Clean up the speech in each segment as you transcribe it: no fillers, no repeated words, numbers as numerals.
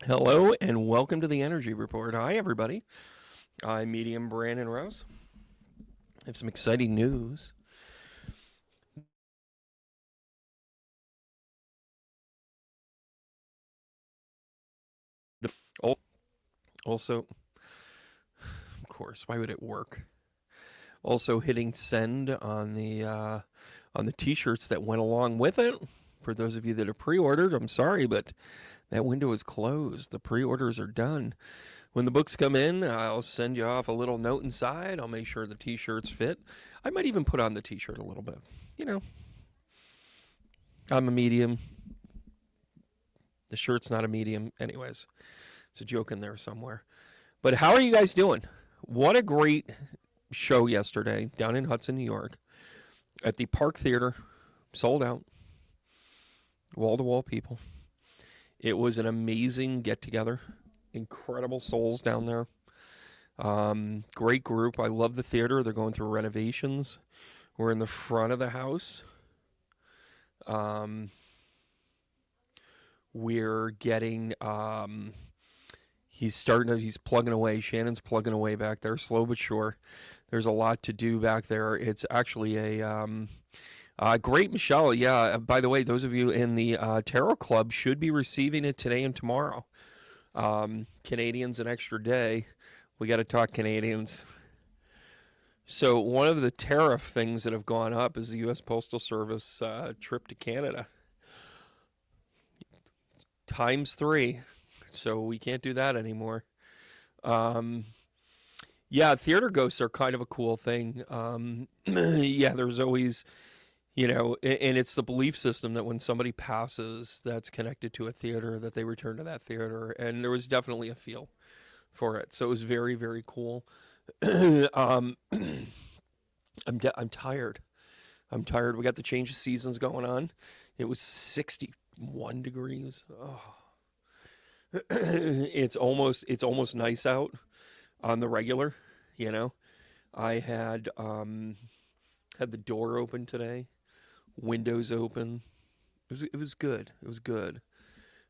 Hello and welcome to the Energy Report. Hi, everybody. I'm Medium Brandon Rose. I have some exciting news. Oh, also, of course, why would it work? Also, hitting send on the T-shirts that went along with it. For those of you that have pre-ordered, I'm sorry, but that window is closed. The pre-orders are done. When the books come in, I'll send you off a little note inside. I'll make sure the T-shirts fit. I might even put on the T-shirt a little bit. You know, I'm a medium. The shirt's not a medium. Anyways, it's a joke in there somewhere. But how are you guys doing? What a great show yesterday down in Hudson, New York at the Park Theater. Sold out. Wall to wall people. It was an amazing get together. Incredible souls down there. Great group. I love the theater. They're going through renovations. We're in the front of the house. We're getting he's plugging away. Shannon's plugging away back there, slow but sure. There's a lot to do back there. It's actually a great Michelle. Yeah, by the way, those of you in the Tarot Club should be receiving it today and tomorrow. Canadians an extra day. We got to talk Canadians. So one of the tariff things that have gone up is the U.S. Postal Service trip to Canada. ×3. So we can't do that anymore. Yeah, theater ghosts are kind of a cool thing. Yeah, there's always, and it's the belief system that when somebody passes that's connected to a theater, that they return to that theater. And there was definitely a feel for it. So it was very, very cool. I'm tired. I'm tired. We got the change of seasons going on. It was 61 degrees. Oh. It's almost nice out on the regular, you know. I had the door open today, windows open. It was good. It was good.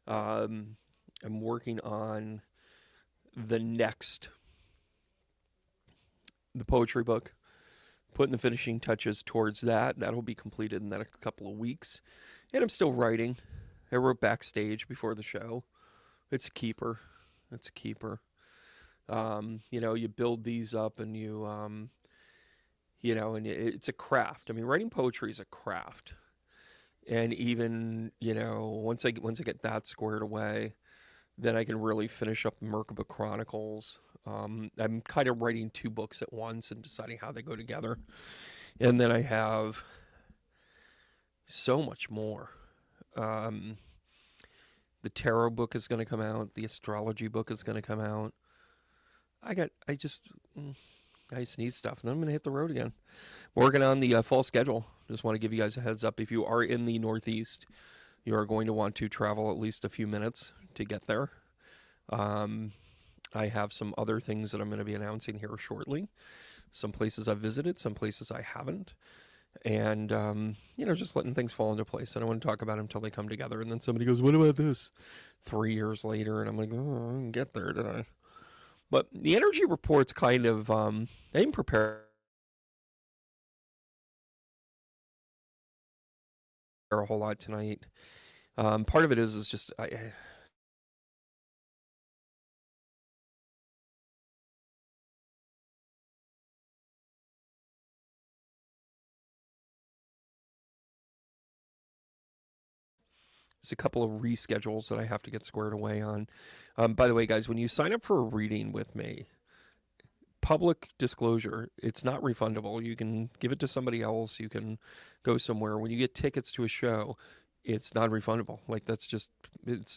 I'm working on the poetry book, putting the finishing touches towards that. That'll be completed in a couple of weeks. And I'm still writing. I wrote backstage before the show. It's a keeper. It's a keeper. You build these up and and it's a craft. I mean, writing poetry is a craft. And even, once I get that squared away, then I can really finish up Merkaba Chronicles. I'm kind of writing two books at once and deciding how they go together. And then I have so much more. The tarot book is going to come out. The astrology book is going to come out. I just need stuff. And then I'm going to hit the road again. Working on the fall schedule. Just want to give you guys a heads up. If you are in the Northeast, you are going to want to travel at least a few minutes to get there. I have some other things that I'm going to be announcing here shortly. Some places I've visited, some places I haven't. And, just letting things fall into place. I don't want to talk about them until they come together. And then somebody goes, what about this? 3 years later. And I'm like, oh, I didn't get there, did I? But the energy report's kind of, I didn't prepare a whole lot tonight. Part of it is just, there's a couple of reschedules that I have to get squared away on. By the way, guys, when you sign up for a reading with me, public disclosure, it's not refundable. You can give it to somebody else. You can go somewhere. When you get tickets to a show, it's not refundable. Like, it's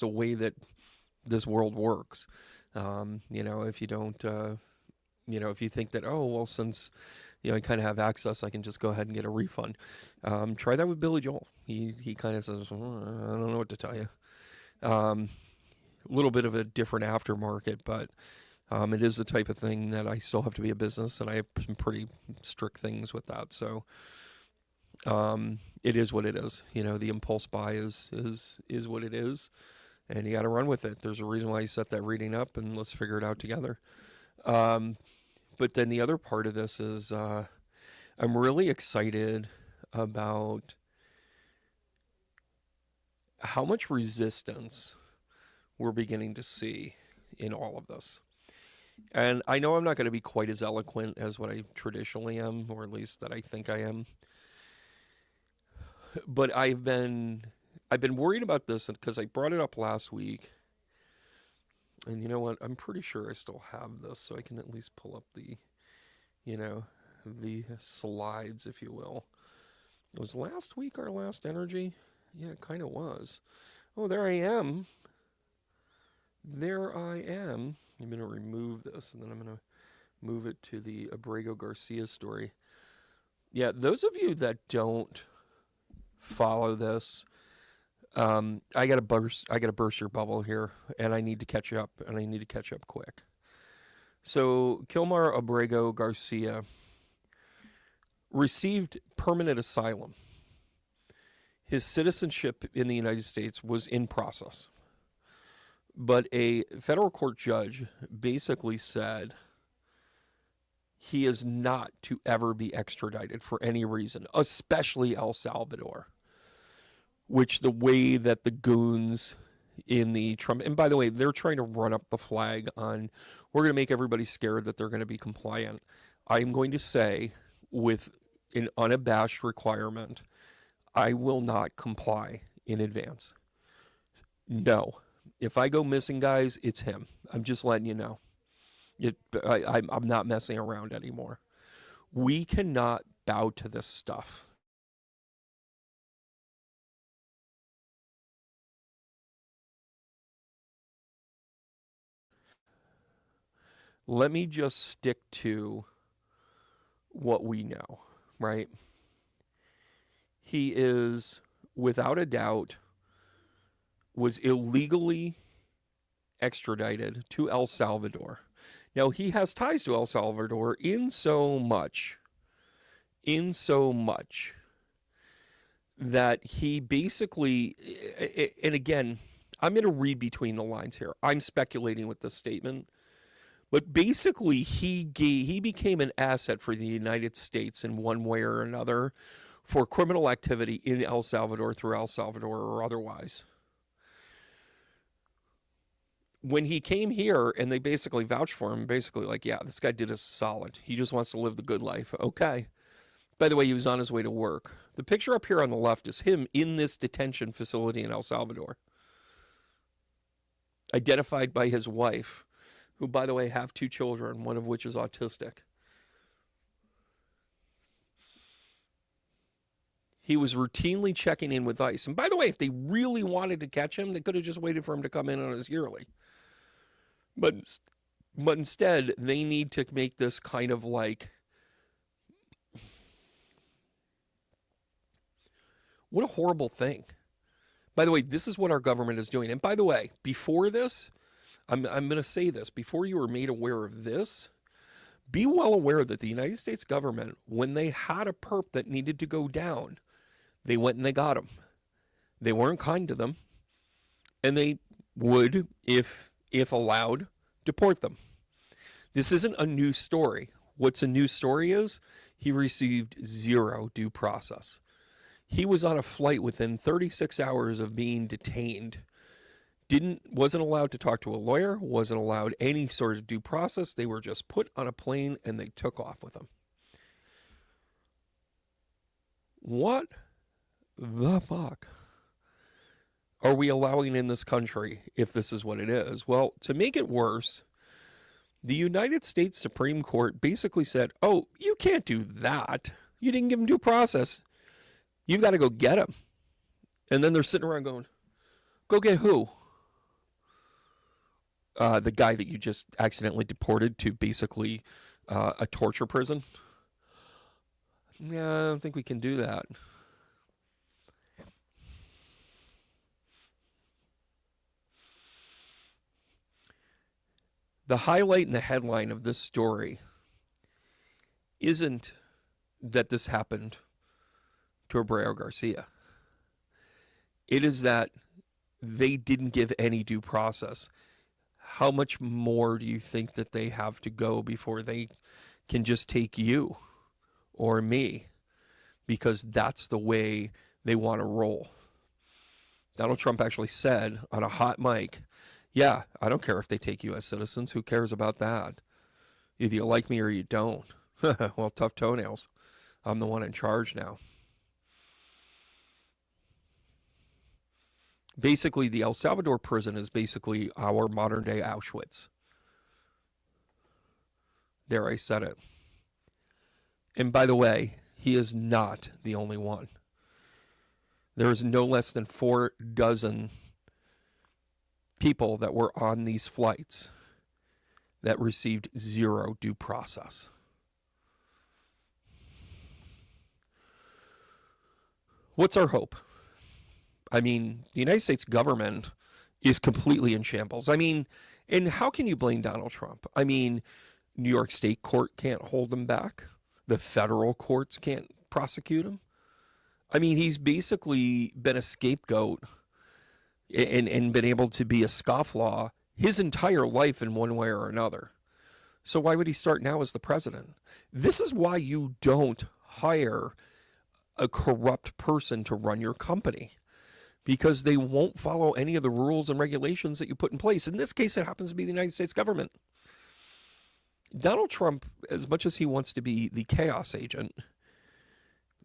the way that this world works. If you don't, if you think that, oh, well, since, I kind of have access, I can just go ahead and get a refund. Try that with Billy Joel. He kind of says, I don't know what to tell you. A little bit of a different aftermarket, but it is the type of thing that I still have to be a business, and I have some pretty strict things with that. So it is what it is. The impulse buy is what it is. and you got to run with it. There's a reason why you set that reading up, and let's figure it out together. Um, but then the other part of this is I'm really excited about how much resistance we're beginning to see in all of this. And I know I'm not going to be quite as eloquent as what I traditionally am, or at least that I think I am. But I've been worried about this because I brought it up last week. And you know what? I'm pretty sure I still have this, so I can at least pull up you know, the slides, if you will. It was last week our last energy? Yeah, it kind of was. Oh, there I am. There I am. I'm going to remove this, and then I'm going to move it to the Abrego Garcia story. Yeah, those of you that don't follow this, I gotta burst your bubble here, and I need to catch up, and I need to catch up quick. So Kilmar Abrego Garcia received permanent asylum. His citizenship in the United States was in process, but a federal court judge basically said he is not to ever be extradited for any reason, especially El Salvador, which the way that the goons in the Trump, and by the way, they're trying to run up the flag on, we're going to make everybody scared that they're going to be compliant. I'm going to say with an unabashed requirement, I will not comply in advance. No. If I go missing, guys, it's him. I'm just letting you know. I'm not messing around anymore. We cannot bow to this stuff. Let me just stick to what we know, right? He is, without a doubt, was illegally extradited to El Salvador. Now, he has ties to El Salvador in so much that he basically, and again, I'm going to read between the lines here. I'm speculating with this statement, but basically he became an asset for the United States in one way or another for criminal activity in El Salvador, through El Salvador or otherwise. When he came here and they basically vouched for him, basically like, yeah, this guy did us solid. He just wants to live the good life. Okay. By the way, he was on his way to work. The picture up here on the left is him in this detention facility in El Salvador, identified by his wife, who, by the way, have 2 children, one of which is autistic. He was routinely checking in with ICE. And by the way, if they really wanted to catch him, they could have just waited for him to come in on his yearly. But instead, they need to make this kind of like, what a horrible thing. By the way, this is what our government is doing. And by the way, before this, I'm going to say this, before you were made aware of this, be well aware that the United States government, when they had a perp that needed to go down, they went and they got him. They weren't kind to them, and they would, if allowed, deport them. This isn't a new story. What's a new story is he received 0 due process. He was on a flight within 36 hours of being detained. Wasn't allowed to talk to a lawyer, wasn't allowed any sort of due process. They were just put on a plane and they took off with him. What the fuck are we allowing in this country if this is what it is? Well, to make it worse, the United States Supreme Court basically said, oh, you can't do that. You didn't give him due process. You've got to go get him. And then they're sitting around going, go get who? The guy that you just accidentally deported to basically a torture prison? Yeah, I don't think we can do that. The highlight and the headline of this story isn't that this happened to Abrego Garcia. It is that they didn't give any due process. How much more do you think that they have to go before they can just take you or me? Because that's the way they want to roll. Donald Trump actually said on a hot mic, yeah, I don't care if they take U.S. citizens. Who cares about that? Either you like me or you don't. Well, tough toenails. I'm the one in charge now. Basically, the El Salvador prison is basically our modern day Auschwitz. There, I said it. And by the way, he is not the only one. There is no less than 4 dozen people that were on these flights that received zero due process. What's our hope? I mean, the United States government is completely in shambles. I mean, and how can you blame Donald Trump? I mean, New York State court can't hold him back. The federal courts can't prosecute him. I mean, he's basically been a scapegoat and been able to be a scofflaw his entire life in one way or another. So why would he start now as the president? This is why you don't hire a corrupt person to run your company, because they won't follow any of the rules and regulations that you put in place. In this case, it happens to be the United States government. Donald Trump, as much as he wants to be the chaos agent,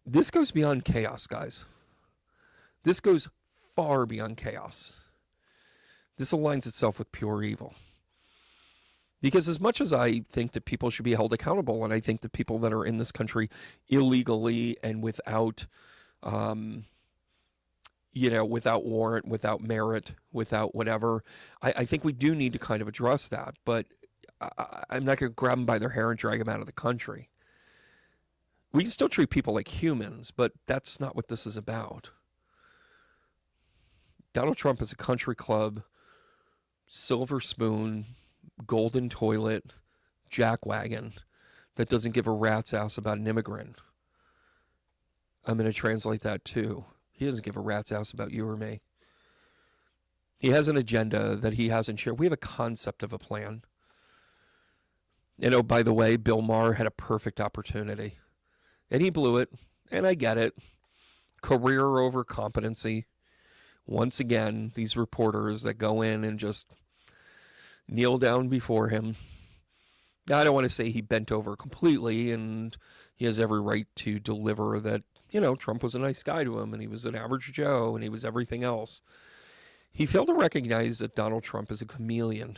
this goes beyond chaos, guys. This goes far beyond chaos. This aligns itself with pure evil. Because as much as I think that people should be held accountable, and I think that people that are in this country illegally and without, without warrant, without merit, without whatever, I think we do need to kind of address that. But I'm not going to grab them by their hair and drag them out of the country. We can still treat people like humans, but that's not what this is about. Donald Trump is a country club, silver spoon, golden toilet, jackwagon that doesn't give a rat's ass about an immigrant. I'm going to translate that too. He doesn't give a rat's ass about you or me. He has an agenda that he hasn't shared. We have a concept of a plan. And oh, by the way, Bill Maher had a perfect opportunity. And he blew it. And I get it. Career over competency. Once again, these reporters that go in and just kneel down before him. Now, I don't want to say he bent over completely, and he has every right to deliver that, Trump was a nice guy to him, and he was an average Joe, and he was everything else. He failed to recognize that Donald Trump is a chameleon.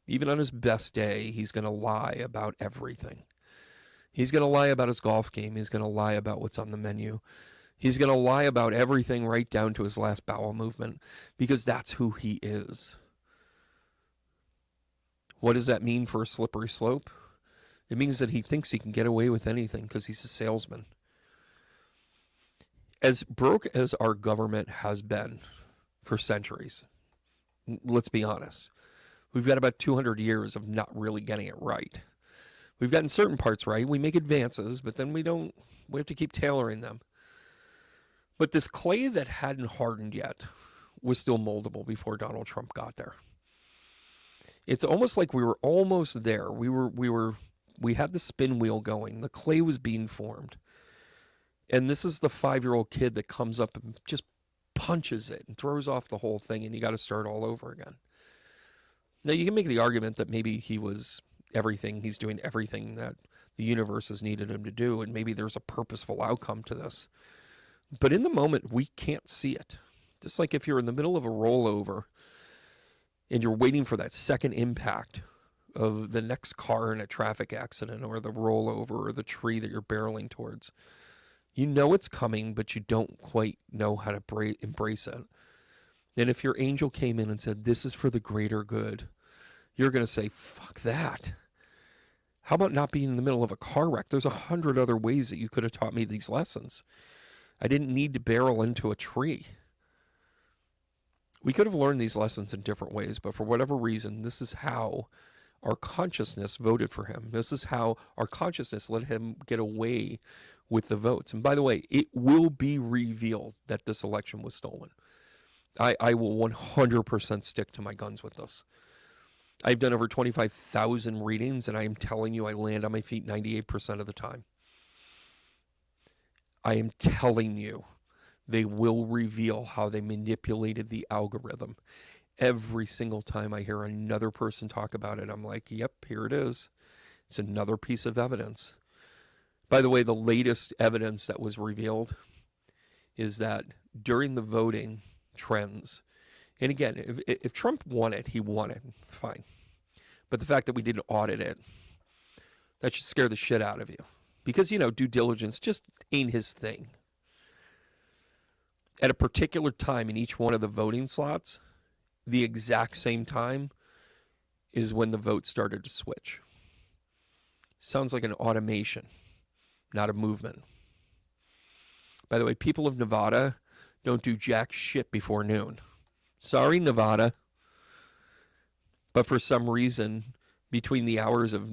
Even on his best day, he's going to lie about everything. He's going to lie about his golf game. He's going to lie about what's on the menu. He's going to lie about everything right down to his last bowel movement, because that's who he is. What does that mean for a slippery slope? It means that he thinks he can get away with anything because he's a salesman. As broke as our government has been for centuries, let's be honest, we've got about 200 years of not really getting it right. We've gotten certain parts right. We make advances, but then we have to keep tailoring them. But this clay that hadn't hardened yet was still moldable before Donald Trump got there. It's almost like we were almost there. We had the spin wheel going. The clay was being formed. And this is the 5-year-old kid that comes up and just punches it and throws off the whole thing, and you got to start all over again. Now, you can make the argument that maybe he's doing everything that the universe has needed him to do, and maybe there's a purposeful outcome to this. But in the moment, we can't see it. Just like if you're in the middle of a rollover and you're waiting for that second impact of the next car in a traffic accident, or the rollover, or the tree that you're barreling towards. You know it's coming, but you don't quite know how to embrace it. And if your angel came in and said, this is for the greater good, you're going to say, fuck that. How about not being in the middle of a car wreck? There's 100 other ways that you could have taught me these lessons. I didn't need to barrel into a tree. We could have learned these lessons in different ways, but for whatever reason, this is how our consciousness voted for him. This is how our consciousness let him get away with the votes. And by the way, it will be revealed that this election was stolen. I will 100% stick to my guns with this. I've done over 25,000 readings, and I am telling you, I land on my feet 98% of the time. I am telling you, they will reveal how they manipulated the algorithm. Every single time I hear another person talk about it, I'm like, yep, here it is. It's another piece of evidence. By the way, the latest evidence that was revealed is that during the voting trends, and again, if Trump won it, he won it, fine. But the fact that we didn't audit it, that should scare the shit out of you. Because, due diligence just ain't his thing. At a particular time in each one of the voting slots, the exact same time is when the vote started to switch. Sounds like an automation, not a movement. By the way, people of Nevada don't do jack shit before noon. Sorry, Nevada. But for some reason, between the hours of,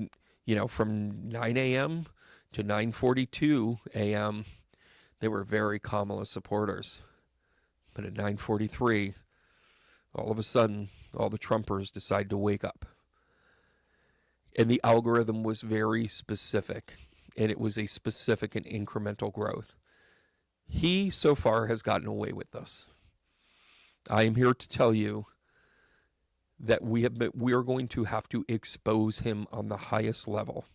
from 9 a.m. to 9:42 a.m., they were very Kamala supporters. But at 9:43, all of a sudden, all the Trumpers decide to wake up. And the algorithm was very specific, and it was a specific and incremental growth. He, so far, has gotten away with this. I am here to tell you that we are going to have to expose him on the highest level,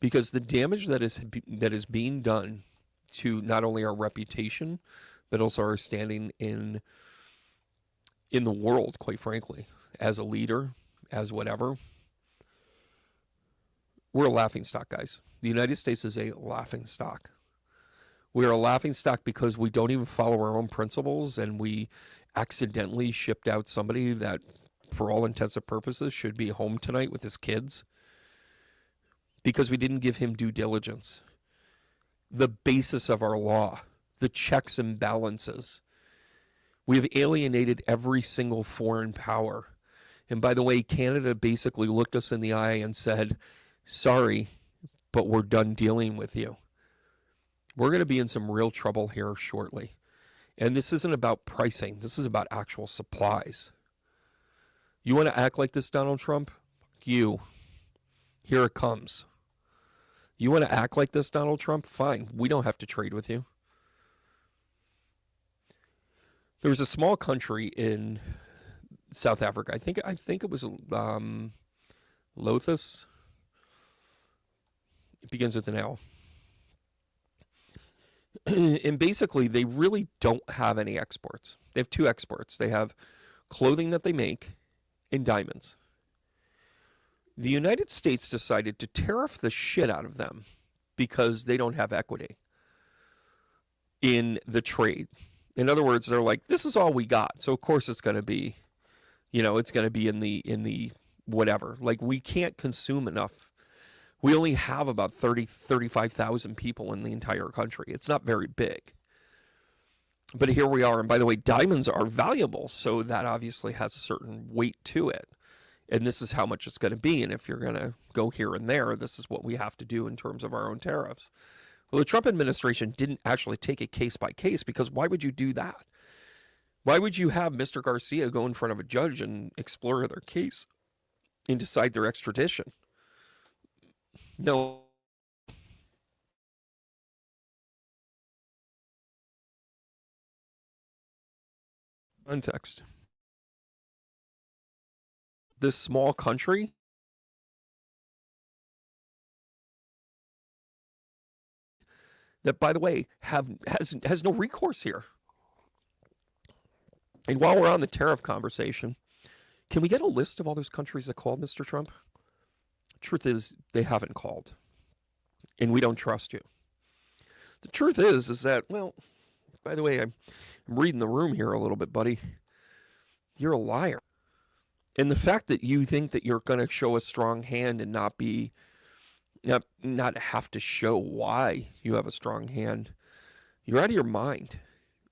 because the damage that is being done to not only our reputation, but also our standing in the world, quite frankly, as a leader, as whatever. We're a laughingstock, guys. The United States is a laughingstock. We are a laughingstock because we don't even follow our own principles, and we accidentally shipped out somebody that, for all intents and purposes, should be home tonight with his kids because we didn't give him due diligence. The basis of our law, the checks and balances. We have alienated every single foreign power. And by the way, Canada basically looked us in the eye and said, sorry, but we're done dealing with you. We're going to be in some real trouble here shortly. And this isn't about pricing. This is about actual supplies. You want to act like this, Donald Trump? You. Here it comes. You want to act like this, Donald Trump? Fine. We don't have to trade with you. There was a small country in South Africa. I think it was Lothus. It begins with an L. And basically, they really don't have any exports. They have two exports. They have clothing that they make and diamonds. The United States decided to tariff the shit out of them because they don't have equity in the trade. In other words, they're like, this is all we got. So of course it's going to be, it's going to be in the whatever. Like, we can't consume enough. We only have about 35,000 people in the entire country. It's not very big. But here we are. And by the way, diamonds are valuable. So that obviously has a certain weight to it. And this is how much it's going to be. And if you're going to go here and there, this is what we have to do in terms of our own tariffs. Well, the Trump administration didn't actually take it case by case, because why would you do that? Why would you have Mr. Garcia go in front of a judge and explore their case and decide their extradition? No. Context. This small country that, by the way, has no recourse here. And while we're on the tariff conversation, can we get a list of all those countries that called Mr. Trump? Truth is, they haven't called. And we don't trust you. The truth is that, well, by the way, I'm reading the room here a little bit, buddy. You're a liar. And the fact that you think that you're going to show a strong hand and not have to show why you have a strong hand, you're out of your mind.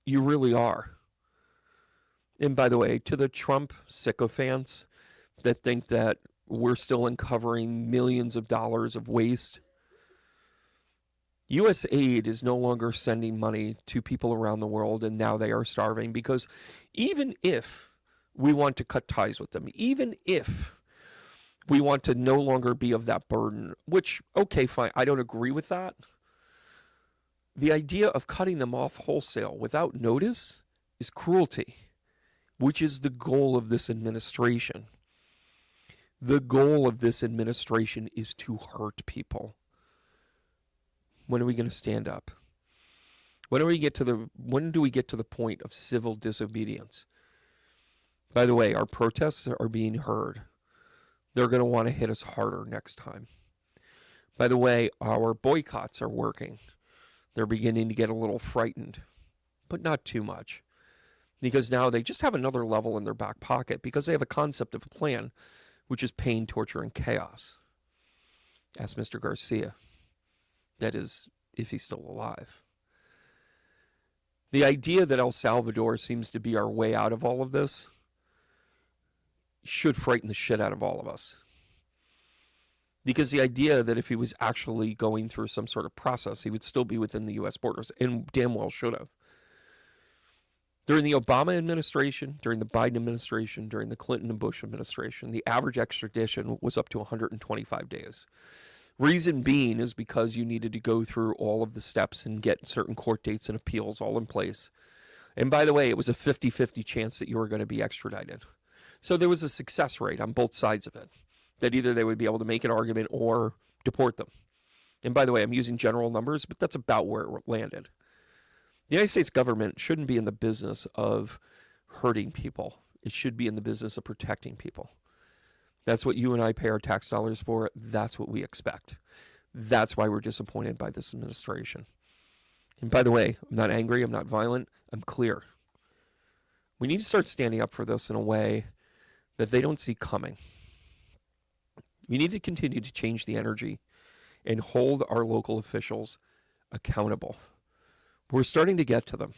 You really are. And by the way, to the Trump sycophants that think that we're still uncovering millions of dollars of waste, U.S. aid is no longer sending money to people around the world, and now they are starving, because even if we want to cut ties with them, even if we want to no longer be of that burden, which, okay, fine, I don't agree with that. The idea of cutting them off wholesale without notice is cruelty, which is the goal of this administration. The goal of this administration is to hurt people. When are we going to stand up? When do we get to the point of civil disobedience? By the way, our protests are being heard. They're going to want to hit us harder next time. By the way, our boycotts are working. They're beginning to get a little frightened, but not too much, because now they just have another level in their back pocket, because they have a concept of a plan, which is pain, torture, and chaos. Ask Mr. Garcia. That is, if he's still alive. The idea that El Salvador seems to be our way out of all of this should frighten the shit out of all of us. Because the idea that if he was actually going through some sort of process, he would still be within the U.S. borders, and damn well should have. During the Obama administration, during the Biden administration, during the Clinton and Bush administration, the average extradition was up to 125 days. Reason being is because you needed to go through all of the steps and get certain court dates and appeals all in place. And by the way, it was a 50-50 chance that you were going to be extradited. So there was a success rate on both sides of it, that either they would be able to make an argument or deport them. And by the way, I'm using general numbers, but that's about where it landed. The United States government shouldn't be in the business of hurting people. It should be in the business of protecting people. That's what you and I pay our tax dollars for. That's what we expect. That's why we're disappointed by this administration. And by the way, I'm not angry. I'm not violent. I'm clear. We need to start standing up for this in a way that they don't see coming. We need to continue to change the energy and hold our local officials accountable. We're starting to get to them.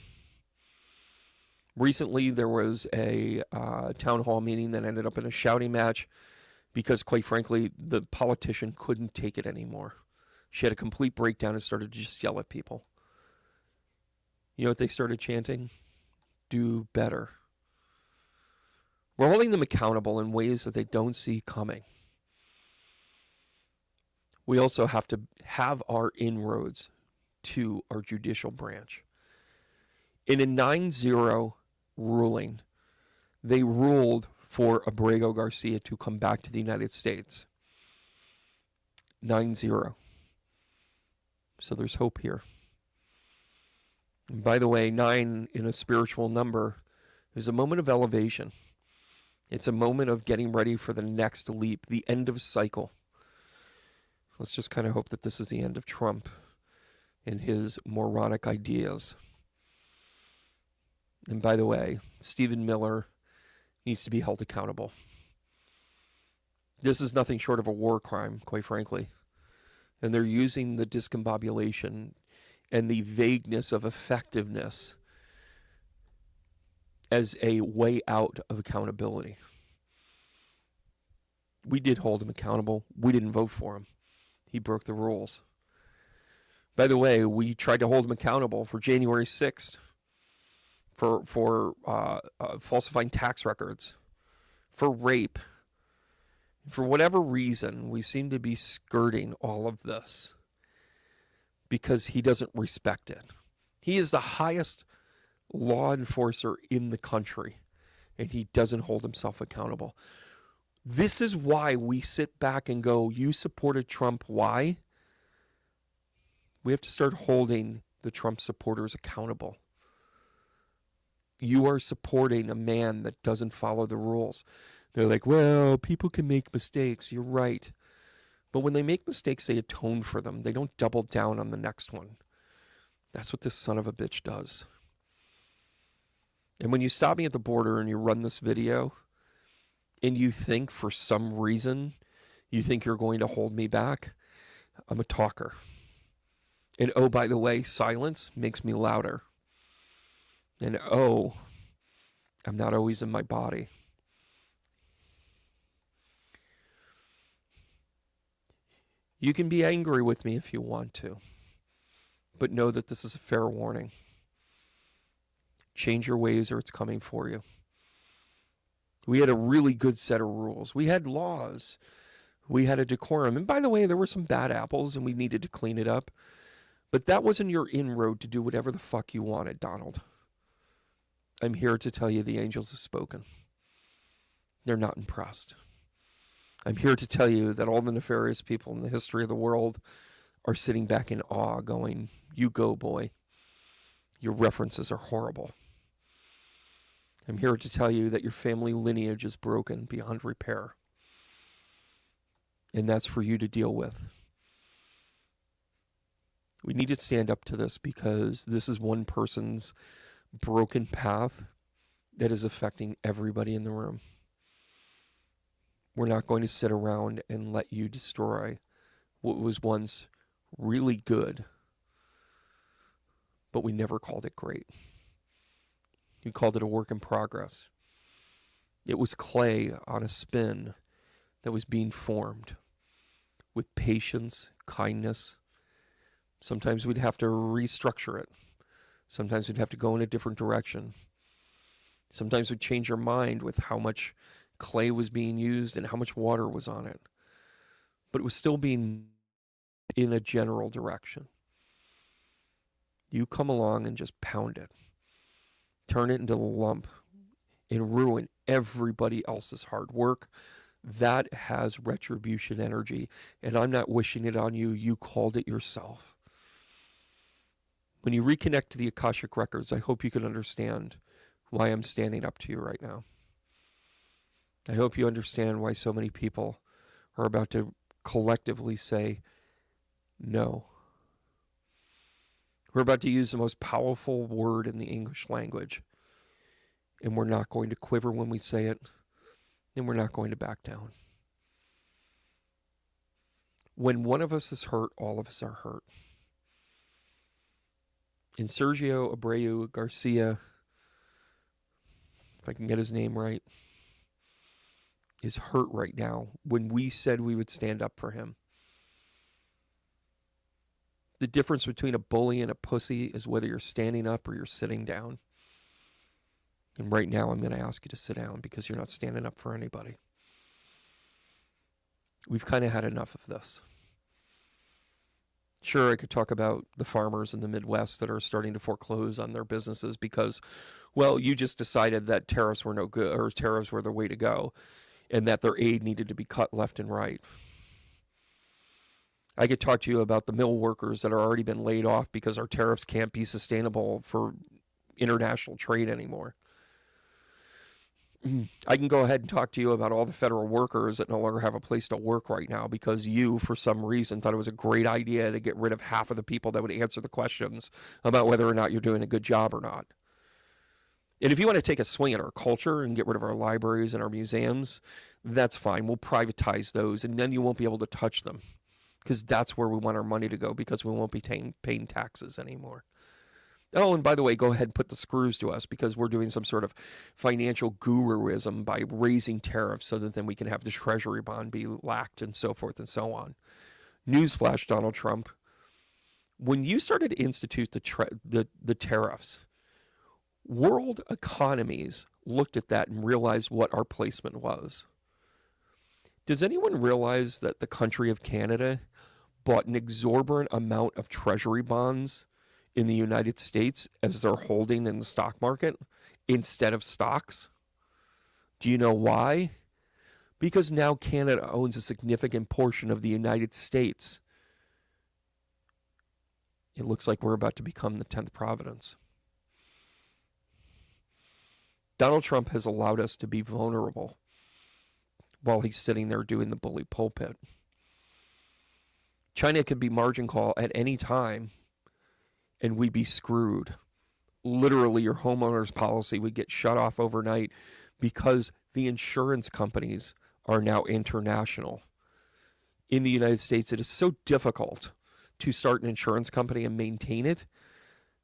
Recently, there was a town hall meeting that ended up in a shouting match because, quite frankly, the politician couldn't take it anymore. She had a complete breakdown and started to just yell at people. You know what they started chanting? Do better. We're holding them accountable in ways that they don't see coming. We also have to have our inroads to our judicial branch. In a 9-0 ruling, they ruled for Abrego Garcia to come back to the United States. 9-0. So there's hope here. And by the way, 9 in a spiritual number is a moment of elevation. It's a moment of getting ready for the next leap, the end of a cycle. Let's just kind of hope that this is the end of Trump and his moronic ideas. And by the way, Stephen Miller needs to be held accountable. This is nothing short of a war crime, quite frankly. And they're using the discombobulation and the vagueness of effectiveness as a way out of accountability. We did hold him accountable. We didn't vote for him. He broke the rules. By the way, we tried to hold him accountable for January 6th, for falsifying tax records, for rape. For whatever reason, we seem to be skirting all of this because he doesn't respect it. He is the highest law enforcer in the country, and he doesn't hold himself accountable. This is why we sit back and go, you supported Trump. Why? We have to start holding the Trump supporters accountable. You are supporting a man that doesn't follow the rules. They're like, well, people can make mistakes. You're right. But when they make mistakes, they atone for them. They don't double down on the next one. That's what this son of a bitch does. And when you stop me at the border and you run this video and you think for some reason you think you're going to hold me back, I'm a talker. And oh, by the way, silence makes me louder. And oh, I'm not always in my body. You can be angry with me if you want to. But know that this is a fair warning. Change your ways or it's coming for you. We had a really good set of rules. We had laws. We had a decorum. And by the way, there were some bad apples and we needed to clean it up. But that wasn't your inroad to do whatever the fuck you wanted, Donald. I'm here to tell you the angels have spoken. They're not impressed. I'm here to tell you that all the nefarious people in the history of the world are sitting back in awe going, you go, boy. Your references are horrible. I'm here to tell you that your family lineage is broken beyond repair. And that's for you to deal with. We need to stand up to this because this is one person's broken path that is affecting everybody in the room. We're not going to sit around and let you destroy what was once really good, but we never called it great. You called it a work in progress. It was clay on a spin that was being formed with patience, kindness. Sometimes we'd have to restructure it. Sometimes we'd have to go in a different direction. Sometimes we'd change our mind with how much clay was being used and how much water was on it. But it was still being in a general direction. You come along and just pound it. Turn it into a lump and ruin everybody else's hard work. That has retribution energy. And I'm not wishing it on you. You called it yourself. When you reconnect to the Akashic Records, I hope you can understand why I'm standing up to you right now. I hope you understand why so many people are about to collectively say no. We're about to use the most powerful word in the English language. And we're not going to quiver when we say it. And we're not going to back down. When one of us is hurt, all of us are hurt. And Sergio Abreu Garcia, if I can get his name right, is hurt right now when we said we would stand up for him. The difference between a bully and a pussy is whether you're standing up or you're sitting down. And right now I'm going to ask you to sit down because you're not standing up for anybody. We've kind of had enough of this. Sure, I could talk about the farmers in the Midwest that are starting to foreclose on their businesses because, well, you just decided that tariffs were no good, or tariffs were the way to go, and that their aid needed to be cut left and right. I could talk to you about the mill workers that are already been laid off because our tariffs can't be sustainable for international trade anymore. I can go ahead and talk to you about all the federal workers that no longer have a place to work right now because you, for some reason, thought it was a great idea to get rid of half of the people that would answer the questions about whether or not you're doing a good job or not. And if you want to take a swing at our culture and get rid of our libraries and our museums, that's fine. We'll privatize those, and then you won't be able to touch them because that's where we want our money to go because we won't be paying taxes anymore. Oh, and by the way, go ahead and put the screws to us because we're doing some sort of financial guruism by raising tariffs so that then we can have the treasury bond be lacked and so forth and so on. Newsflash, Donald Trump. When you started to institute the tariffs, world economies looked at that and realized what our placement was. Does anyone realize that the country of Canada bought an exorbitant amount of treasury bonds in the United States as they're holding in the stock market instead of stocks? Do you know why? Because now Canada owns a significant portion of the United States. It looks like we're about to become the 10th province. Donald Trump has allowed us to be vulnerable while he's sitting there doing the bully pulpit. China could be margin call at any time and we'd be screwed. Literally, your homeowner's policy would get shut off overnight because the insurance companies are now international. In the United States, it is so difficult to start an insurance company and maintain it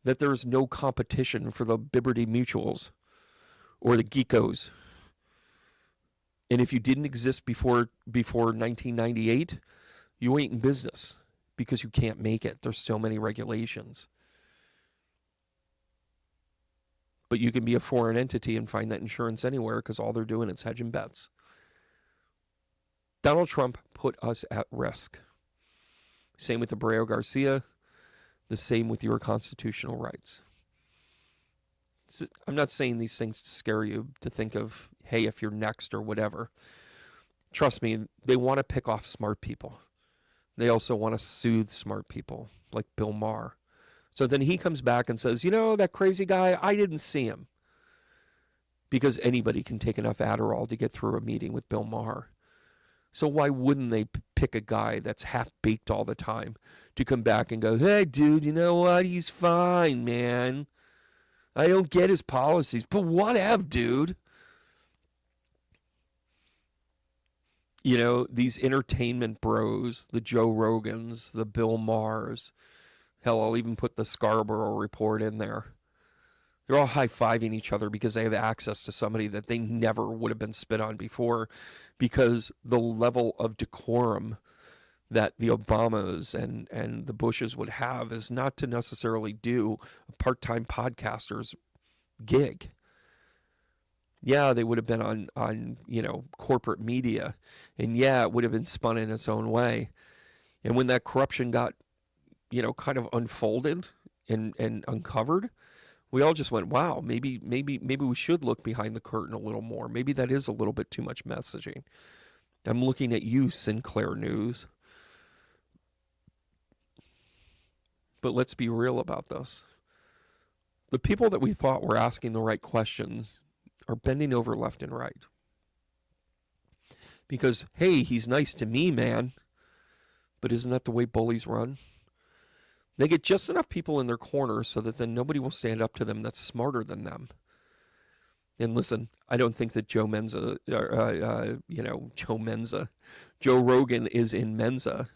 that there is no competition for the Liberty Mutuals or the Geekos. And if you didn't exist before 1998, you ain't in business. because you can't make it. There's so many regulations. But you can be a foreign entity and find that insurance anywhere because all they're doing is hedging bets. Donald Trump put us at risk. Same with Kilmar Garcia. The same with your constitutional rights. I'm not saying these things to scare you, to think of, hey, if you're next or whatever. Trust me, they want to pick off smart people. They also want to soothe smart people, like Bill Maher. So then he comes back and says, that crazy guy, I didn't see him. Because anybody can take enough Adderall to get through a meeting with Bill Maher. So why wouldn't they pick a guy that's half-baked all the time to come back and go, hey, dude, you know what? He's fine, man. I don't get his policies, but whatever, dude. These entertainment bros, the Joe Rogans, the Bill Mahers. Hell, I'll even put the Scarborough Report in there. They're all high-fiving each other because they have access to somebody that they never would have been spit on before, because the level of decorum that the Obamas and the Bushes would have is not to necessarily do a part-time podcaster's gig. Yeah, they would have been on corporate media, and yeah, it would have been spun in its own way. And when that corruption got, kind of unfolded and uncovered, we all just went, wow, maybe we should look behind the curtain a little more. Maybe that is a little bit too much messaging. I'm looking at you, Sinclair News. But let's be real about this. The people that we thought were asking the right questions are bending over left and right. Because, hey, he's nice to me, man. But isn't that the way bullies run? They get just enough people in their corner so that then nobody will stand up to them that's smarter than them. And listen, I don't think that Joe Rogan is in Mensa.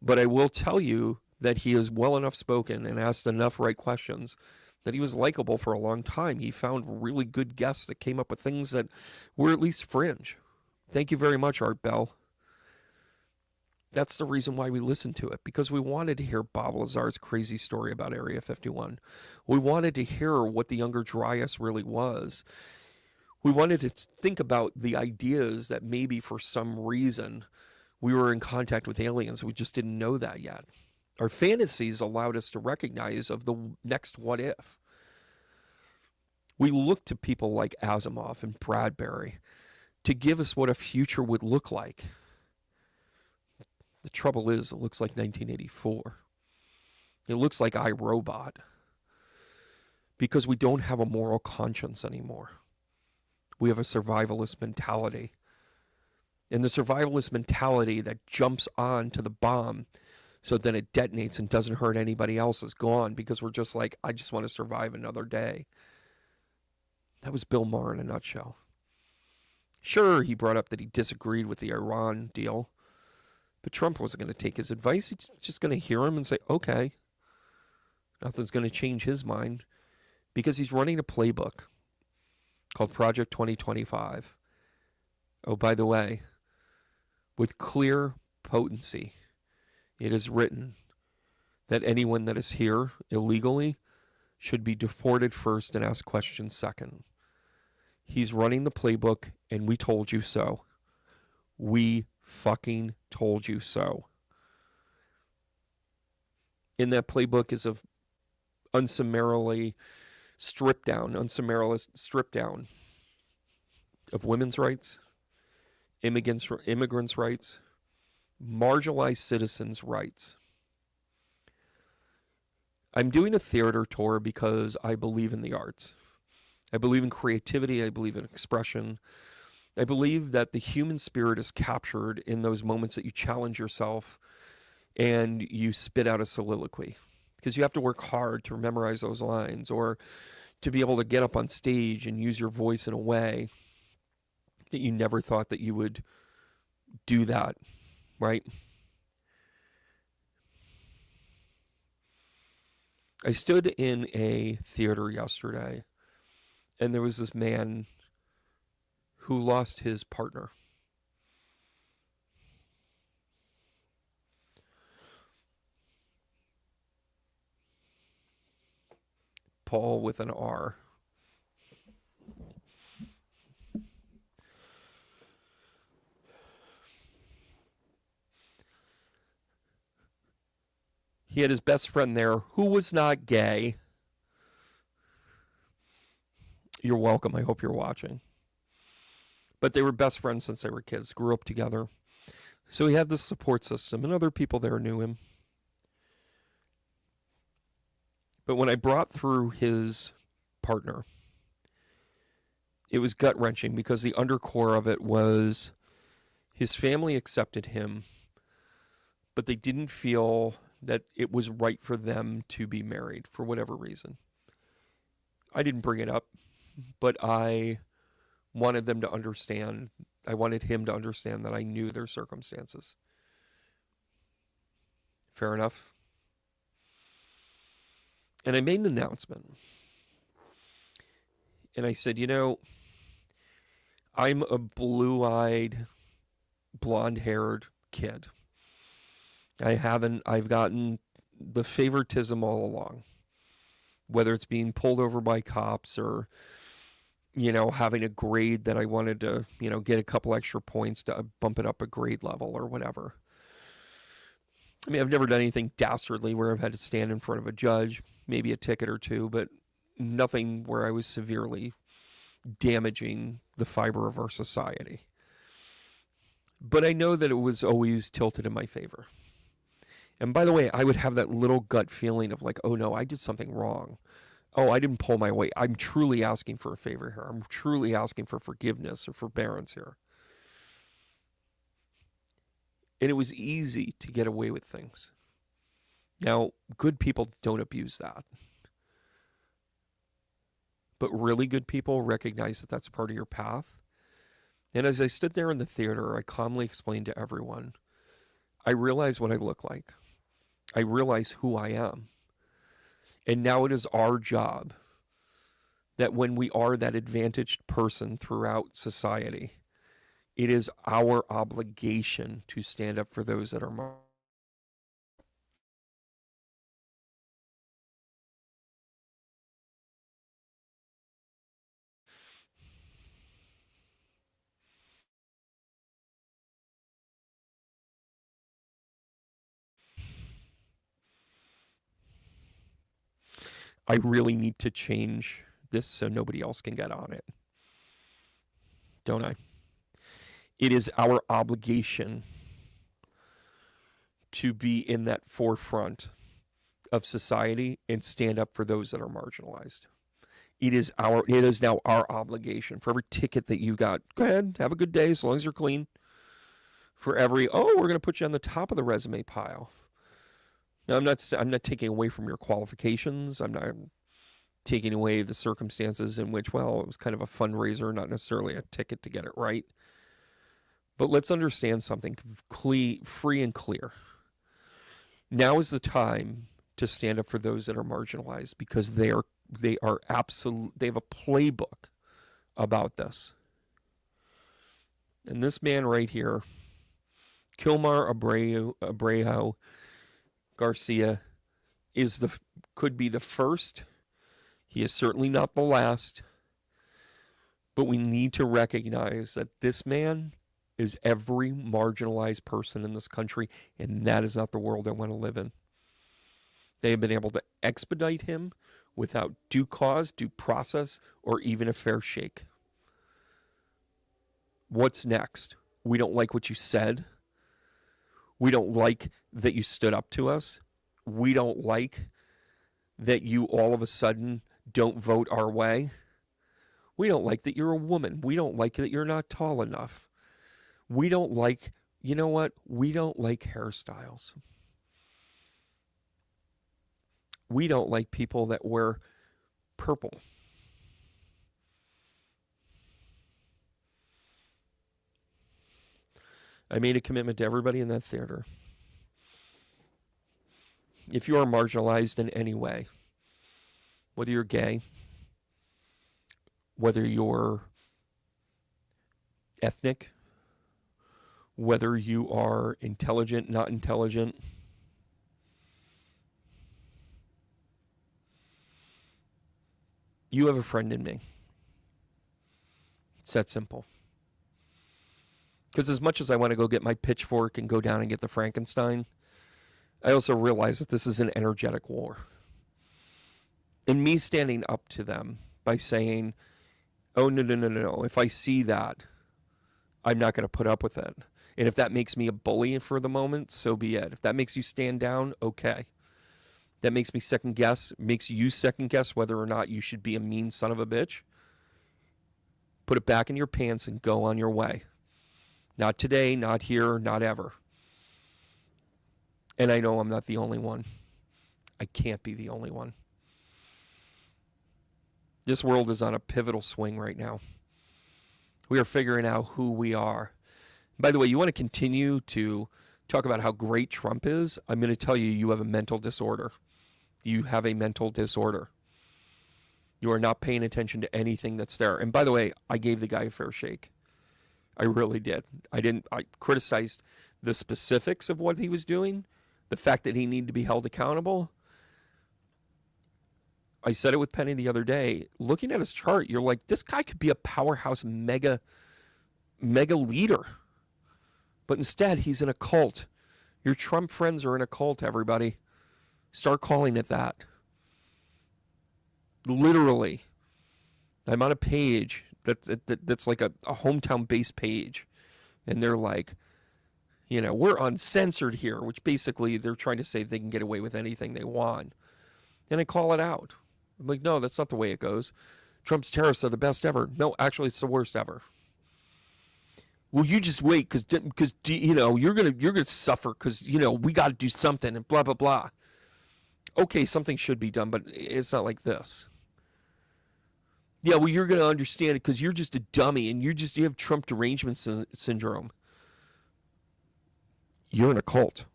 But I will tell you that he is well enough spoken and asked enough right questions that he was likable for a long time. He found really good guests that came up with things that were at least fringe. Thank you very much, Art Bell. That's the reason why we listened to it, because we wanted to hear Bob Lazar's crazy story about Area 51. We wanted to hear what the Younger Dryas really was. We wanted to think about the ideas that maybe for some reason we were in contact with aliens. We just didn't know that yet. Our fantasies allowed us to recognize of the next what if. We looked to people like Asimov and Bradbury to give us what a future would look like. The trouble is, it looks like 1984. It looks like iRobot. Because we don't have a moral conscience anymore. We have a survivalist mentality. And the survivalist mentality that jumps on to the bomb so then it detonates and doesn't hurt anybody else is gone, because we're just like, I just want to survive another day. That was Bill Maher in a nutshell. Sure, he brought up that he disagreed with the Iran deal. But Trump wasn't going to take his advice. He's just going to hear him and say, okay. Nothing's going to change his mind, because he's running a playbook called Project 2025. Oh, by the way, with clear potency, it is written that anyone that is here illegally should be deported first and asked questions second. He's running the playbook, and we told you so. We fucking told you so. In that playbook is a unsummarily stripped down of women's rights, immigrants' rights, marginalized citizens' rights. I'm doing a theater tour because I believe in the arts. I believe in creativity. I believe in expression. I believe that the human spirit is captured in those moments that you challenge yourself and you spit out a soliloquy. Because you have to work hard to memorize those lines, or to be able to get up on stage and use your voice in a way that you never thought that you would do that, right? I stood in a theater yesterday, and there was this man who lost his partner. Paul with an R. He had his best friend there who was not gay. You're welcome. I hope you're watching. But they were best friends since they were kids, grew up together. So he had this support system, and other people there knew him. But when I brought through his partner, it was gut-wrenching because the undercore of it was his family accepted him, but they didn't feel that it was right for them to be married for whatever reason. I didn't bring it up, but I wanted them to understand. I wanted him to understand that I knew their circumstances. Fair enough. And I made an announcement. And I said, I'm a blue-eyed, blonde-haired kid. I've gotten the favoritism all along, whether it's being pulled over by cops or, having a grade that I wanted to, get a couple extra points to bump it up a grade level or whatever. I mean, I've never done anything dastardly where I've had to stand in front of a judge, maybe a ticket or two, but nothing where I was severely damaging the fiber of our society. But I know that it was always tilted in my favor. And by the way, I would have that little gut feeling of like, oh no, I did something wrong. Oh, I didn't pull my weight. I'm truly asking for a favor here. I'm truly asking for forgiveness or forbearance here. And it was easy to get away with things. Now, good people don't abuse that. But really good people recognize that that's part of your path. And as I stood there in the theater, I calmly explained to everyone, I realize what I look like. I realize who I am. And now it is our job that when we are that advantaged person throughout society, it is our obligation to stand up for those that are I really need to change this so nobody else can get on it. Don't I? It is our obligation to be in that forefront of society and stand up for those that are marginalized. It is now our obligation. For every ticket that you got, go ahead, have a good day as long as you're clean. For every, we're going to put you on the top of the resume pile. Now, I'm not taking away from your qualifications. I'm not taking away the circumstances in which, it was kind of a fundraiser, not necessarily a ticket to get it right. But let's understand something free and clear. Now is the time to stand up for those that are marginalized because they have a playbook about this. And this man right here, Kilmar Abreu Garcia, could be the first. He is certainly not the last. But we need to recognize that this man is every marginalized person in this country, and that is not the world I want to live in. They have been able to expedite him without due cause, due process, or even a fair shake. What's next? We don't like what you said. We don't like that you stood up to us. We don't like that you all of a sudden don't vote our way. We don't like that you're a woman. We don't like that you're not tall enough. We don't like, we don't like hairstyles. We don't like people that wear purple. I made a commitment to everybody in that theater. If you are marginalized in any way, whether you're gay, whether you're ethnic, whether you are intelligent, not intelligent, You have a friend in me. It's that simple. Because as much as I want to go get my pitchfork and go down and get the Frankenstein, I also realize that this is an energetic war. And me standing up to them by saying, oh, no, no, no, no, no. If I see that, I'm not going to put up with it. And if that makes me a bully for the moment, so be it. If that makes you stand down, okay. That makes me second guess, makes you second guess whether or not you should be a mean son of a bitch. Put it back in your pants and go on your way. Not today, not here, not ever. And I know I'm not the only one. I can't be the only one. This world is on a pivotal swing right now. We are figuring out who we are. By the way, you want to continue to talk about how great Trump is? I'm going to tell you, you have a mental disorder. You have a mental disorder. You are not paying attention to anything that's there. And by the way, I gave the guy a fair shake. I really did. I criticized the specifics of what he was doing, the fact that he needed to be held accountable. I said it with Penny the other day. Looking at his chart, you're like, this guy could be a powerhouse mega leader. But instead, he's in a cult. Your Trump friends are in a cult, everybody. Start calling it that. Literally. I'm on a page that's like a hometown-based page. And they're like, we're uncensored here, which basically they're trying to say they can get away with anything they want. And I call it out. I'm like, no, that's not the way it goes. Trump's tariffs are the best ever. No, actually, it's the worst ever. Well, you just wait because you're gonna suffer because we got to do something and blah blah blah. Okay, something should be done, but it's not like this. Yeah, well, you're gonna understand it because you're just a dummy and you have Trump derangement syndrome. You're in a cult.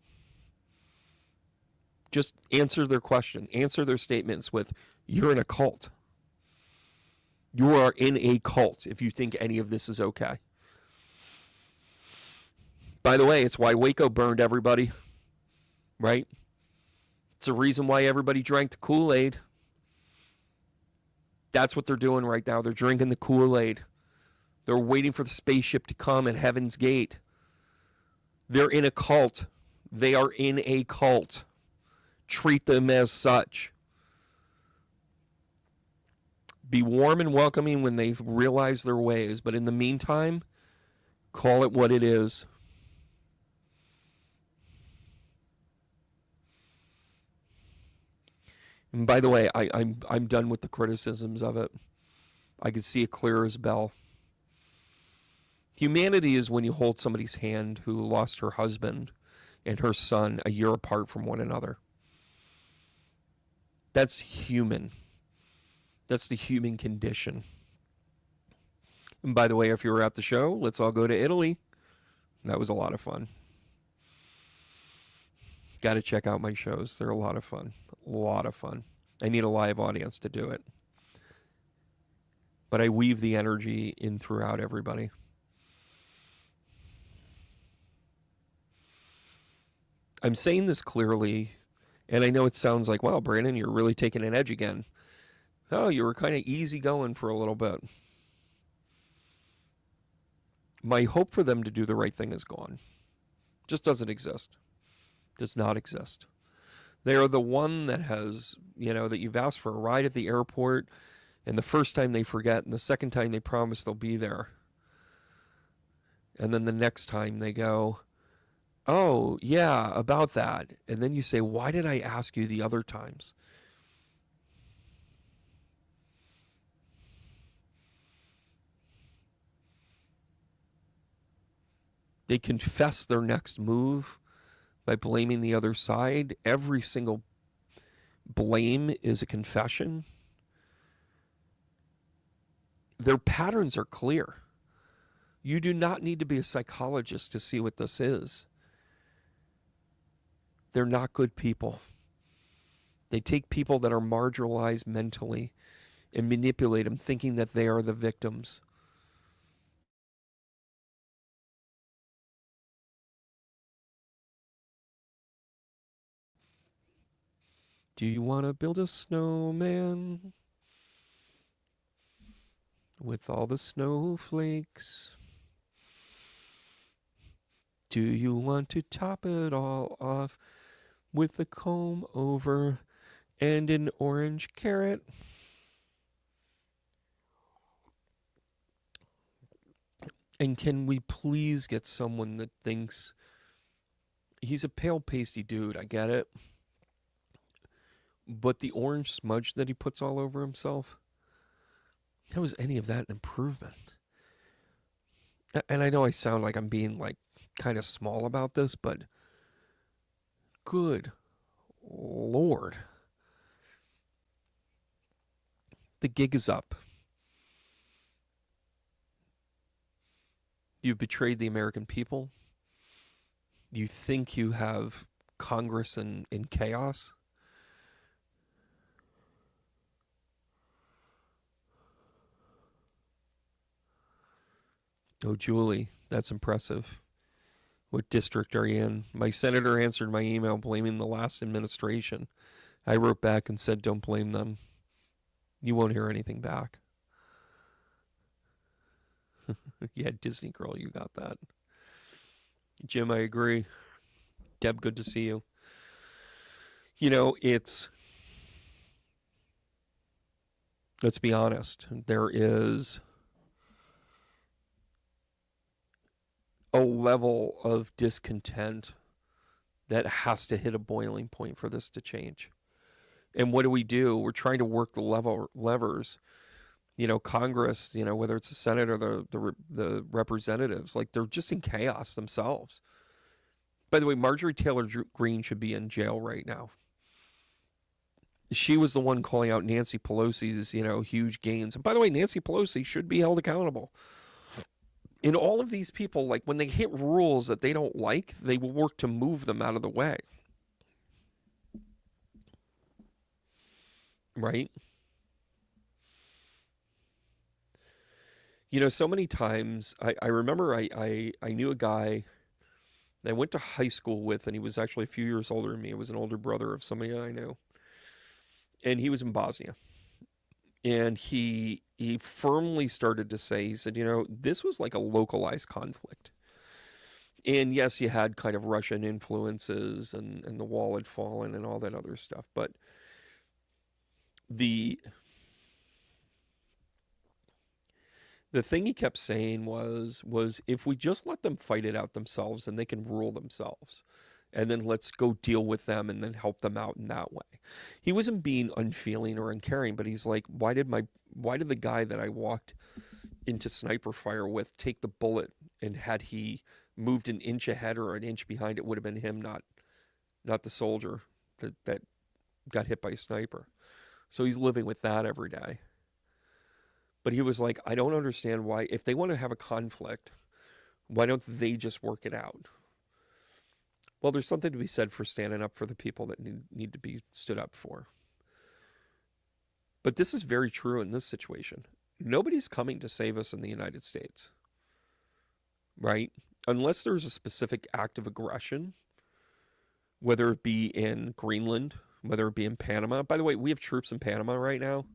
Just answer their question. Answer their statements with, you're in a cult. You are in a cult if you think any of this is okay. By the way, it's why Waco burned, everybody. Right? It's the reason why everybody drank the Kool-Aid. That's what they're doing right now. They're drinking the Kool-Aid. They're waiting for the spaceship to come at Heaven's Gate. They're in a cult. They are in a cult. Treat them as such. Be warm and welcoming when they realize their ways. But in the meantime, call it what it is. And by the way, I'm done with the criticisms of it. I can see it clear as a bell. Humanity is when you hold somebody's hand who lost her husband and her son a year apart from one another. That's human. That's the human condition. And by the way, if you were at the show, let's all go to Italy. That was a lot of fun. Got to check out my shows. They're a lot of fun. A lot of fun. I need a live audience to do it. But I weave the energy in throughout everybody. I'm saying this clearly, and I know it sounds like, wow, Brandon, you're really taking an edge again. Oh, you were kind of easy going for a little bit. My hope for them to do the right thing is gone. Just doesn't exist. Does not exist. They are the one that has, that you've asked for a ride at the airport, and the first time they forget, and the second time they promise they'll be there. And then the next time they go, oh, yeah, about that. And then you say, why did I ask you the other times? They confess their next move by blaming the other side. Every single blame is a confession. Their patterns are clear. You do not need to be a psychologist to see what this is. They're not good people. They take people that are marginalized mentally and manipulate them, thinking that they are the victims. Do you want to build a snowman? with all the snowflakes. Do you want to top it all off with a comb over and an orange carrot? And can we please get someone that thinks he's a pale, pasty dude? I get it. But the orange smudge that he puts all over himself, how is any of that an improvement? And I know I sound like I'm being like kind of small about this, but good Lord. The gig is up. You've betrayed the American people. You think you have Congress in chaos. Oh, Julie, that's impressive. What district are you in? My senator answered my email blaming the last administration. I wrote back and said, don't blame them. You won't hear anything back. Yeah, Disney Girl, you got that. Jim, I agree. Deb, good to see you. You know, let's be honest, there is a level of discontent that has to hit a boiling point for this to change. And what do? We're trying to work the levers. You know, Congress, you know, whether it's the Senate or the representatives, like they're just in chaos themselves. By the way, Marjorie Taylor Greene should be in jail right now. She was the one calling out Nancy Pelosi's, you know, huge gains. And by the way, Nancy Pelosi should be held accountable. And all of these people, like when they hit rules that they don't like, they will work to move them out of the way. Right? You know, so many times, I remember I knew a guy that I went to high school with, and he was actually a few years older than me. He was an older brother of somebody I knew. And he was in Bosnia. And he firmly started to say, he said, you know, this was like a localized conflict. And yes, you had kind of Russian influences and the wall had fallen and all that other stuff. But the thing he kept saying was if we just let them fight it out themselves and they can rule themselves, and then let's go deal with them and then help them out in that way. He wasn't being unfeeling or uncaring, but he's like, why did the guy that I walked into sniper fire with take the bullet, and had he moved an inch ahead or an inch behind, it would have been him, not the soldier that got hit by a sniper. So he's living with that every day. But he was like, I don't understand why, if they want to have a conflict, why don't they just work it out? Well, there's something to be said for standing up for the people that need to be stood up for. But this is very true in this situation. Nobody's coming to save us in the United States, right? Unless there's a specific act of aggression, whether it be in Greenland, whether it be in Panama. By the way, we have troops in Panama right now.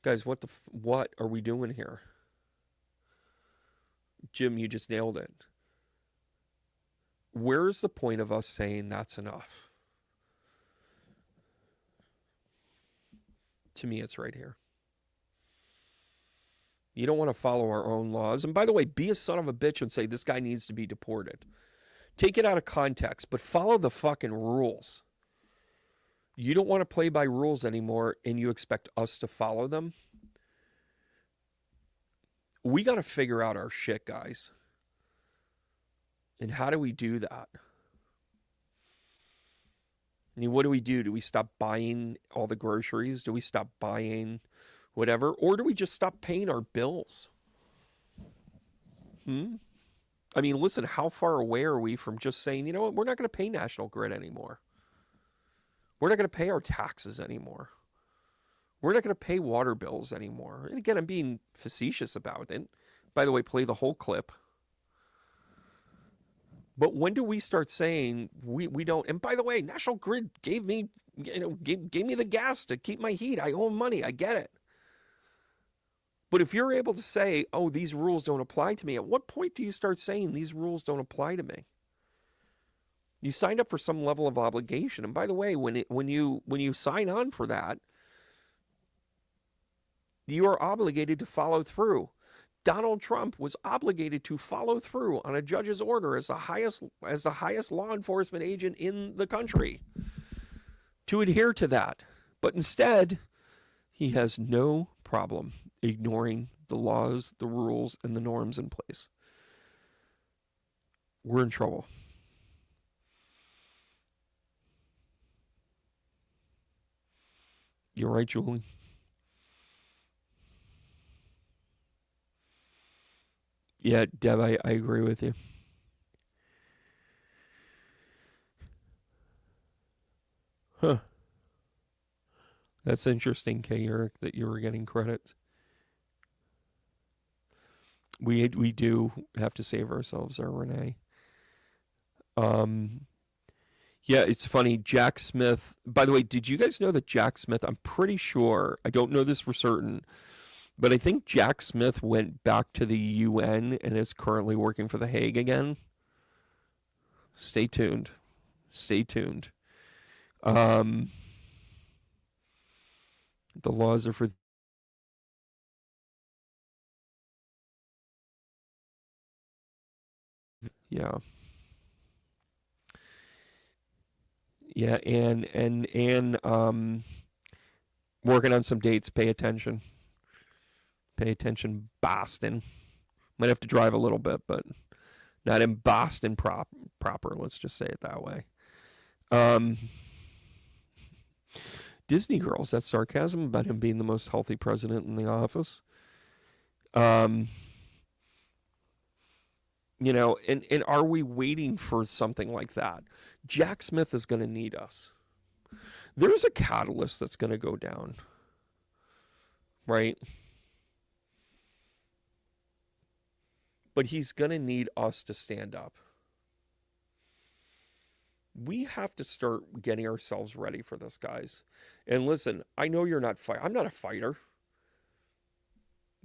Guys, what are we doing here? Jim, you just nailed it. Where's the point of us saying that's enough? To me, it's right here. You don't want to follow our own laws. And by the way, be a son of a bitch and say this guy needs to be deported. Take it out of context, but follow the fucking rules. You don't want to play by rules anymore, and you expect us to follow them? We got to figure out our shit, guys. And how do we do that? I mean, what do we do? Do we stop buying all the groceries? Do we stop buying whatever? Or do we just stop paying our bills? I mean, listen, how far away are we from just saying, you know what, we're not going to pay National Grid anymore. We're not going to pay our taxes anymore. We're not going to pay water bills anymore. And again, I'm being facetious about it. By the way, play the whole clip. But when do we start saying we don't? And by the way, National Grid gave me the gas to keep my heat. I owe money. I get it. But if you're able to say, oh, these rules don't apply to me, at what point do you start saying these rules don't apply to me? You signed up for some level of obligation. And by the way, when you sign on for that, you are obligated to follow through. Donald Trump was obligated to follow through on a judge's order as the highest law enforcement agent in the country, to adhere to that. But instead, he has no problem ignoring the laws, the rules, and the norms in place. We're in trouble. You're right, Julie. Yeah, Deb, I agree with you. Huh. That's interesting, K. Eric, that you were getting credits. We do have to save ourselves, our Renee. Um, yeah, it's funny. Jack Smith. By the way, did you guys know that Jack Smith? I'm pretty sure. I don't know this for certain, but I think Jack Smith went back to the UN and is currently working for The Hague again. Stay tuned. Stay tuned. Um, the laws are for. Yeah. Yeah, and working on some dates. Pay attention. Pay attention, Boston. Might have to drive a little bit, but not in Boston proper. Let's just say it that way. Um, Disney girls. That's sarcasm about him being the most healthy president in the office. Um, and are we waiting for something like that? Jack Smith is going to need us. There's a catalyst that's going to go down, right? But he's going to need us to stand up. We have to start getting ourselves ready for this, guys. And listen, I know you're not I'm not a fighter.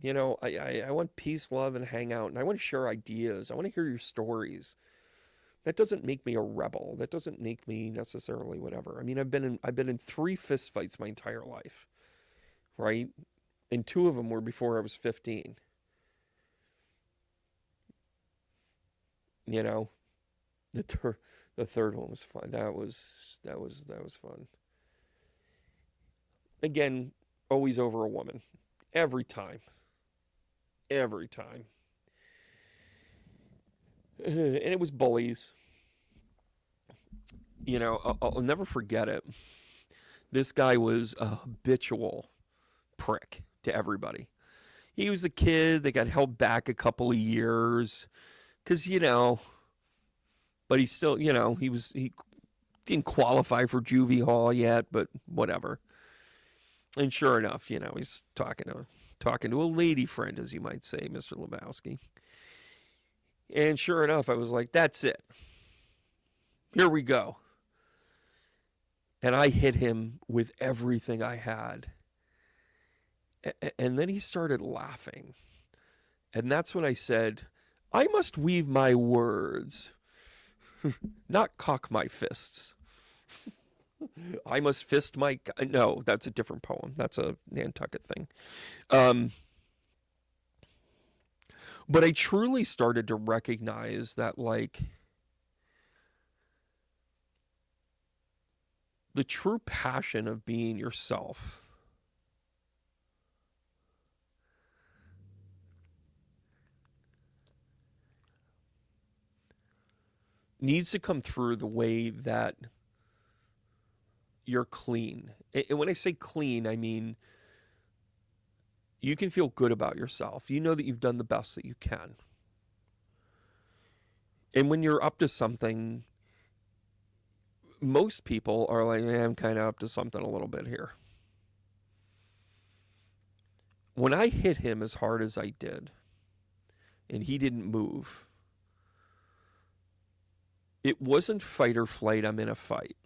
I want peace, love, and hang out, and I want to share ideas. I want to hear your stories. That doesn't make me a rebel. That doesn't make me necessarily whatever. I mean, I've been in 3 fist fights my entire life, right? And 2 of them were before I was 15. You know, the third one was fun. That was fun. Again, always over a woman, every time, every time. And it was bullies. I'll never forget it. This guy was a habitual prick to everybody. He was a kid that got held back a couple of years because but he still, he didn't qualify for juvie hall yet, but whatever. And sure enough, he's talking to a lady friend, as you might say, Mr. Lebowski. And sure enough, I was like, that's it. Here we go. And I hit him with everything I had. And then he started laughing. And that's when I said, I must weave my words, not cock my fists. I must fist my... No, that's a different poem. That's a Nantucket thing. But I truly started to recognize that, the true passion of being yourself needs to come through the way that you're clean. And when I say clean, I mean you can feel good about yourself. You know that you've done the best that you can. And when you're up to something, most people are like, I'm kind of up to something a little bit here. When I hit him as hard as I did, and he didn't move, it wasn't fight or flight, I'm in a fight.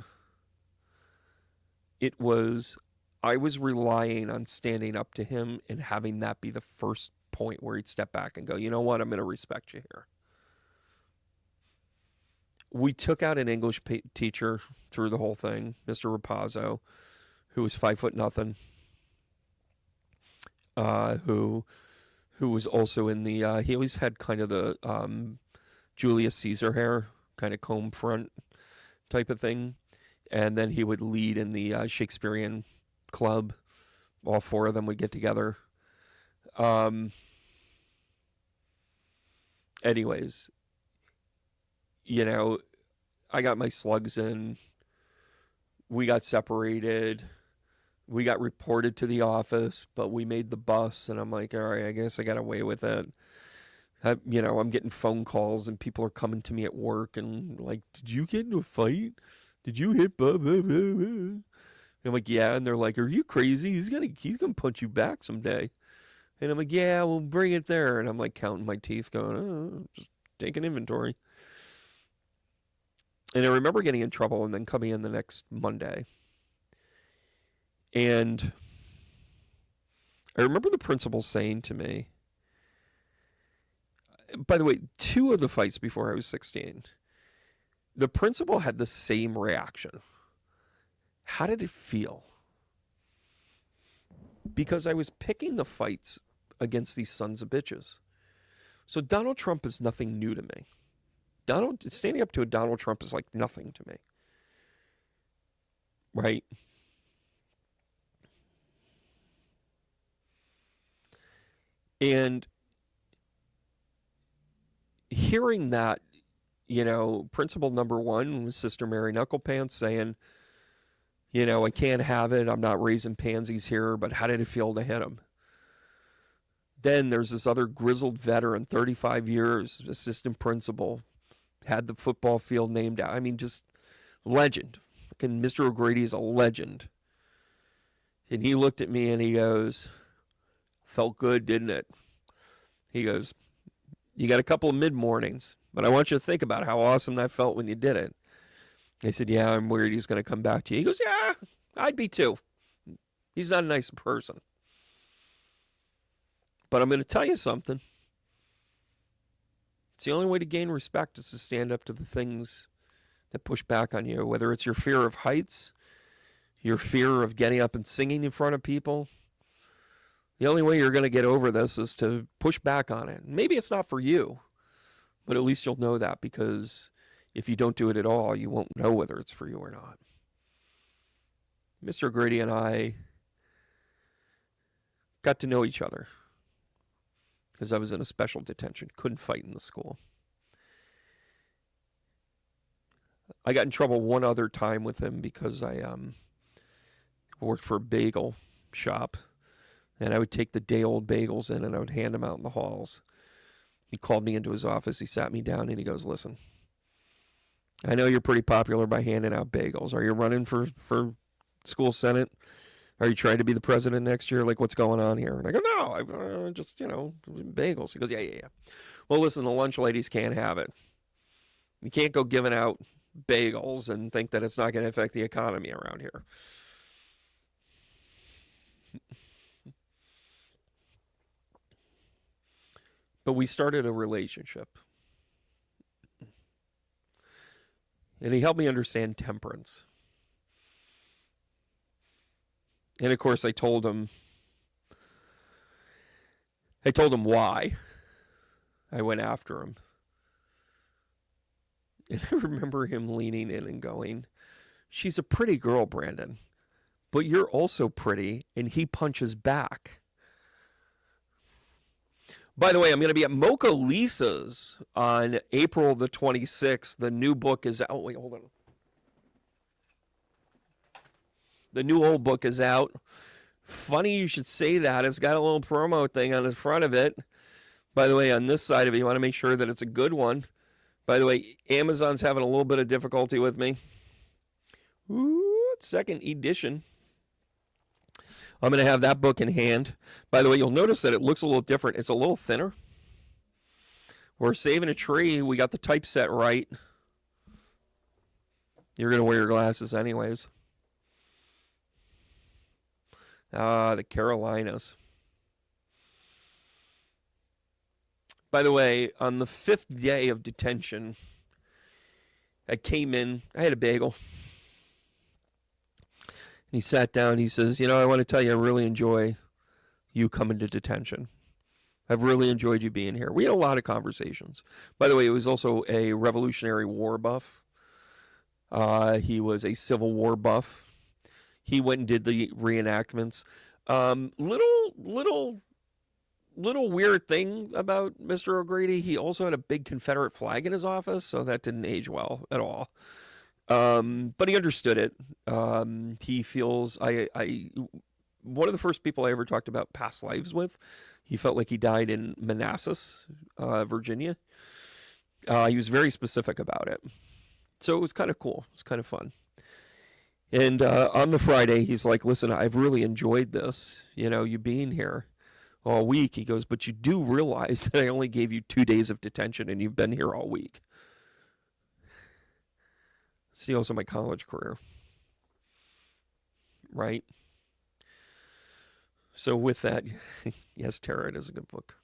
It was, I was relying on standing up to him and having that be the first point where he'd step back and go, you know what, I'm going to respect you here. We took out an English teacher through the whole thing, Mr. Rapazzo, who was 5'0", who was also in the, he always had kind of the Julius Caesar hair, kind of comb front type of thing. And then he would lead in the Shakespearean club. All four of them would get together. Anyways, you know, I got my slugs in. We got separated. We got reported to the office, but we made the bus. And I'm like, all right, I guess I got away with it. You know, I'm getting phone calls and people are coming to me at work and like, did you get into a fight? Did you hit blah, blah, blah, blah? And I'm like, yeah. And they're like, are you crazy? He's gonna punch you back someday. And I'm like, yeah, we'll bring it there. And I'm like counting my teeth going, oh, just taking inventory. And I remember getting in trouble and then coming in the next Monday. And I remember the principal saying to me, by the way, 2 of the fights before I was 16, the principal had the same reaction. How did it feel? Because I was picking the fights against these sons of bitches. So Donald Trump is nothing new to me. Standing up to a Donald Trump is like nothing to me. Right? And hearing that, you know, principle number 1 was Sister Mary Knucklepants saying, you know, I can't have it. I'm not raising pansies here, but how did it feel to hit him? Then there's this other grizzled veteran, 35 years, assistant principal, had the football field named out. I mean, just legend. Fucking Mr. O'Grady is a legend. And he looked at me and he goes, felt good, didn't it? He goes, you got a couple of mid-mornings, but I want you to think about how awesome that felt when you did it. I said, yeah, I'm worried he's going to come back to you. He goes, yeah, I'd be too. He's not a nice person. But I'm going to tell you something. It's the only way to gain respect is to stand up to the things that push back on you, whether it's your fear of heights, your fear of getting up and singing in front of people. The only way you're going to get over this is to push back on it. Maybe it's not for you, but at least you'll know that, because if you don't do it at all, you won't know whether it's for you or not. Mr. Grady and I got to know each other because I was in a special detention, couldn't fight in the school. I got in trouble one other time with him because I worked for a bagel shop. And I would take the day-old bagels in and I would hand them out in the halls. He called me into his office. He sat me down and he goes, listen, I know you're pretty popular by handing out bagels. Are you running for school senate? Are you trying to be the president next year? Like, what's going on here? And I go, no, I just, you know, bagels. He goes, yeah. Well, listen, the lunch ladies can't have it. You can't go giving out bagels and think that it's not going to affect the economy around here. But we started a relationship. And he helped me understand temperance. And of course, I told him why I went after him. And I remember him leaning in and going, she's a pretty girl, Brandon, but you're also pretty, and he punches back. By the way, I'm going to be at Mocha Lisa's on April the 26th. The new book is out. Oh, wait, hold on. The new old book is out. Funny you should say that. It's got a little promo thing on the front of it. By the way, on this side of it, you want to make sure that it's a good one. By the way, Amazon's having a little bit of difficulty with me. Ooh, second edition. I'm going to have that book in hand. By the way, you'll notice that it looks a little different. It's a little thinner. We're saving a tree. We got the typeset right. You're going to wear your glasses anyways. The Carolinas. By the way, on the 5th day of detention, I came in, I had a bagel. And he sat down, he says, I want to tell you, I really enjoy you coming to detention. I've really enjoyed you being here. We had a lot of conversations. By the way, he was also a Revolutionary War buff. He was a Civil War buff. He went and did the reenactments. Little weird thing about Mr. O'Grady. He also had a big Confederate flag in his office, so that didn't age well at all. But he understood it. He feels one of the first people I ever talked about past lives with. He felt like he died in Manassas, Virginia. He was very specific about it. So it was kind of cool. It was kind of fun. And on the Friday, he's like, listen, I've really enjoyed this, you being here all week. He goes, but you do realize that I only gave you 2 days of detention and you've been here all week. See, also my college career. Right? So with that, yes, Tara, it is a good book.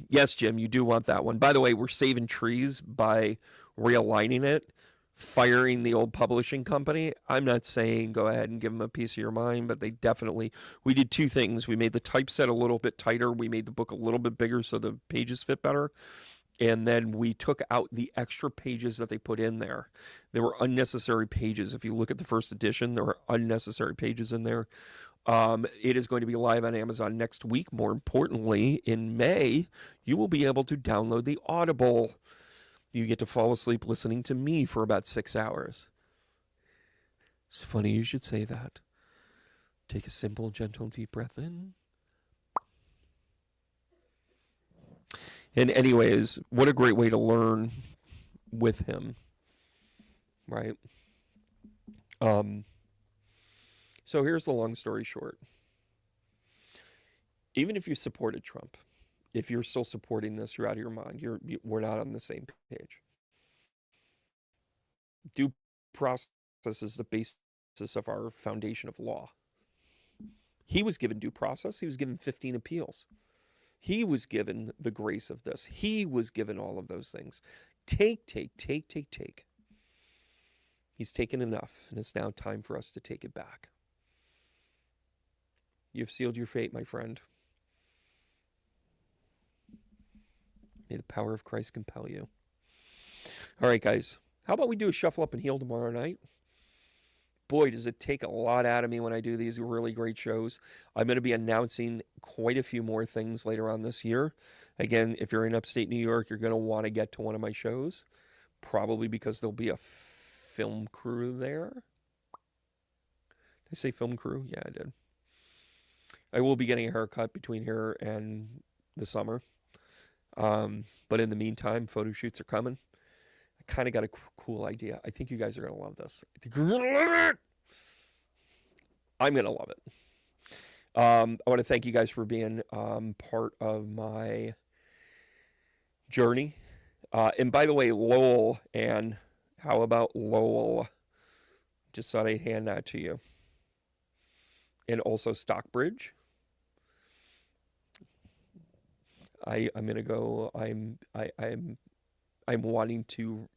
Yes, Jim, you do want that one. By the way, we're saving trees by realigning it, firing the old publishing company. I'm not saying go ahead and give them a piece of your mind, but we did 2 things. We made the typeset a little bit tighter. We made the book a little bit bigger so the pages fit better. And then we took out the extra pages that they put in there. There were unnecessary pages. If you look at the first edition, there were unnecessary pages in there. It is going to be live on Amazon next week. More importantly, in May, you will be able to download the Audible. You get to fall asleep listening to me for about 6 hours. It's funny you should say that. Take a simple, gentle, deep breath in. And anyways, what a great way to learn with him, right? So here's the long story short. Even if you supported Trump, if you're still supporting this, you're out of your mind. We're not on the same page. Due process is the basis of our foundation of law. He was given due process. He was given 15 appeals. He was given the grace of this. He was given all of those things. Take. He's taken enough, and it's now time for us to take it back. You've sealed your fate, my friend. May the power of Christ compel you. All right, guys. How about we do a Shuffle Up and Heal tomorrow night? Boy, does it take a lot out of me when I do these really great shows. I'm going to be announcing quite a few more things later on this year. Again, if you're in upstate New York, you're going to want to get to one of my shows. Probably because there'll be a film crew there. Did I say film crew? Yeah, I did. I will be getting a haircut between here and the summer. But in the meantime, photo shoots are coming. I kind of got a cool idea. I think you guys are going to love this. I think you're going to love it. I'm going to love it. I want to thank you guys for being part of my journey. And by the way, Lowell, and how about Lowell? Just thought I'd hand that to you. And also Stockbridge. I'm gonna go. I'm wanting to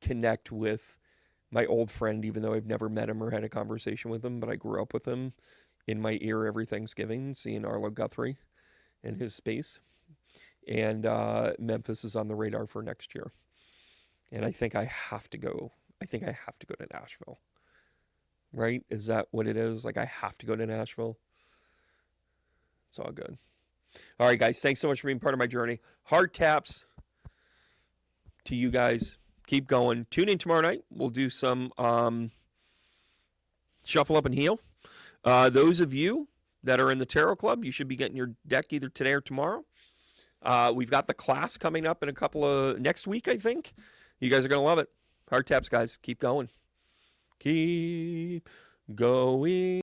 connect with my old friend, even though I've never met him or had a conversation with him, but I grew up with him in my ear every Thanksgiving, seeing Arlo Guthrie and his space. And Memphis is on the radar for next year. And I think I have to go. I think I have to go to Nashville. Right? Is that what it is? Like, I have to go to Nashville. It's all good. All right, guys. Thanks so much for being part of my journey. Hard taps to you guys. Keep going. Tune in tomorrow night. We'll do some Shuffle Up and Heal. Those of you that are in the Tarot Club, you should be getting your deck either today or tomorrow. We've got the class coming up in a couple of next week, I think. You guys are going to love it. Hard taps, guys. Keep going. Keep going.